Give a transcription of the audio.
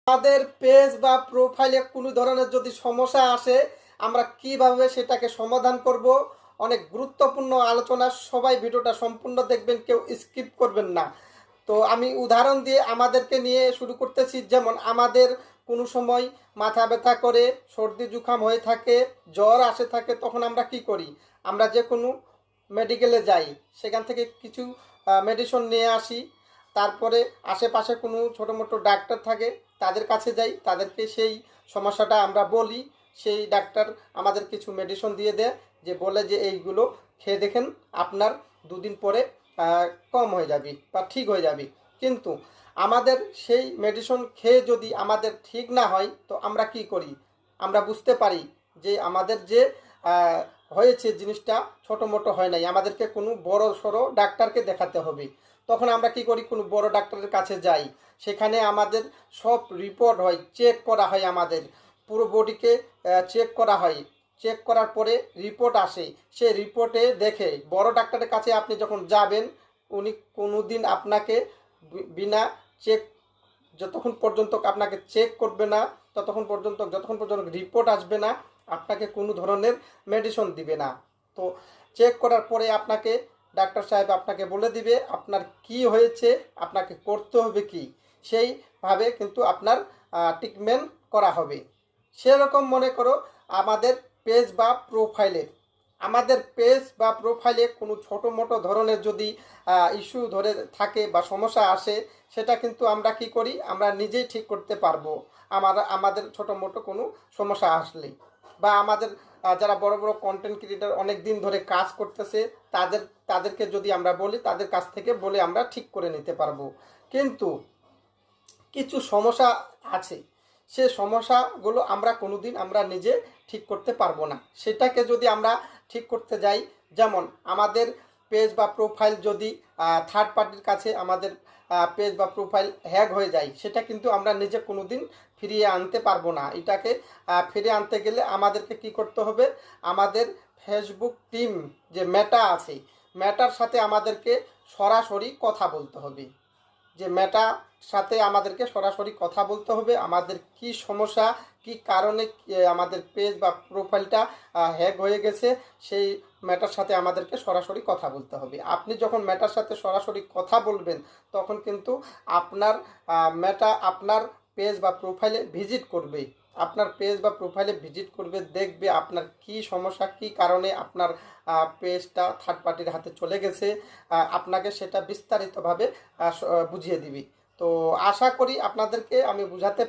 আমাদের পেজ বা প্রোফাইলে কোনো ধরনের যদি সমস্যা আসে আমরা কিভাবে সেটাকে সমাধান করব, অনেক গুরুত্বপূর্ণ আলোচনা। সবাই ভিডিওটা সম্পূর্ণ দেখবেন, কেউ স্কিপ করবেন না। তো আমি উদাহরণ দিয়ে আমাদেরকে নিয়ে শুরু করতেছি। যেমন আমাদের কোনো সময় মাথা ব্যথা করে, সর্দি জুখাম হয়ে থাকে, জ্বর আসে থাকে, তখন আমরা কি করি? আমরা যে কোনো মেডিকেলে যাই, সেখান থেকে কিছু মেডিসিন নিয়ে আসি। তারপরে আশেপাশে কোনো ছোটো মোটো ডাক্তার থাকে, তাদের কাছে যাই, তাদেরকে সেই সমস্যাটা আমরা বলি। সেই ডাক্তার আমাদের কিছু মেডিসিন দিয়ে দেয়, যে বলে যে এইগুলো খেয়ে দেখেন, আপনার দুদিন পরে কম হয়ে যাবে বা ঠিক হয়ে যাবে। কিন্তু আমাদের সেই মেডিসিন খেয়ে যদি আমাদের ঠিক না হয়, তো আমরা কি করি? আমরা বুঝতে পারি যে আমাদের যে হয়েছে জিনিসটা ছোটো মোটো হয় নাই, আমাদেরকে কোনো বড় সড়ো ডাক্তারকে দেখাতে হবে। তখন আমরা কি করি? কোনো বড় ডাক্তারের কাছে যাই, সেখানে আমাদের সব রিপোর্ট হয়, চেক করা হয়, আমাদের পুরো বডিকে চেক করা হয়। চেক করার পরে রিপোর্ট আসে, সেই রিপোর্টে দেখে বড় ডাক্তারের কাছে আপনি যখন যাবেন, উনি কোনো দিন আপনাকে বিনা চেক, যতক্ষণ পর্যন্ত আপনাকে চেক করবে না, যতক্ষণ পর্যন্ত রিপোর্ট আসবে না, আপনাকে কোনো ধরনের মেডিসিন দিবে না। তো চেক করার পরে আপনাকে ডাক্তার সাহেব আপনাকে বলে দিবে আপনার কি হয়েছে, আপনাকে করতে হবে কি, সেইভাবে কিন্তু আপনার ট্রিটমেন্ট করা হবে। সেরকম মনে করো আমাদের পেজ বা প্রোফাইলে কোনো ছোটো মোটো ধরনের যদি ইস্যু ধরে থাকে বা সমস্যা আসে, সেটা কিন্তু আমরা কি করি? আমরা নিজেই ঠিক করতে পারবো। আমাদের ছোটো মোটো কোনো সমস্যা আসলে, বা আমাদের যারা বড় বড় কন্টেন্ট ক্রিয়েটার অনেক দিন ধরে কাজ করতেছে, তাদেরকে যদি আমরা বলি, তাদের কাছ থেকে বলে আমরা ঠিক করে নিতে পারবো। কিন্তু কিছু সমস্যা আছে, সে সমস্যাগুলো আমরা নিজে ঠিক করতে পারবো না। সেটাকে যদি আমরা ঠিক করতে যাই, যেমন আমাদের পেজ বা প্রোফাইল যদি থার্ড পার্টির কাছে আমাদের পেজ বা প্রোফাইল হ্যাক হয়ে যায়, সেটা কিন্তু আমরা নিজে কোনো দিন ফিরিয়ে আনতে পারবো না। এটাকে ফিরিয়ে আনতে গেলে আমাদেরকে কি করতে হবে? আমাদের ফেসবুক টিম যে মেটা আছে, মেটার সাথে আমাদেরকে সরাসরি কথা বলতে হবে। যে মেটার সাথে আমাদেরকে সরাসরি কথা বলতে হবে, আমাদের কি সমস্যা, কি কারণে আমাদের পেজ বা প্রোফাইলটা হ্যাক হয়ে গেছে, সেই মেটার সাথে আমাদেরকে সরাসরি কথা বলতে হবে। আপনি যখন মেটার সাথে সরাসরি কথা বলবেন, তখন কিন্তু আপনার মেটা আপনার পেজ বা প্রোফাইলে ভিজিট করবে। দেখবে আপনার কি সমস্যা, কি কারণে আপনার পেজটা থার্ড পার্টির হাতে চলে গেছে, আপনাকে সেটা বিস্তারিতভাবে বুঝিয়ে দিবি। তো আশা করি আপনাদেরকে আমি বুঝাতে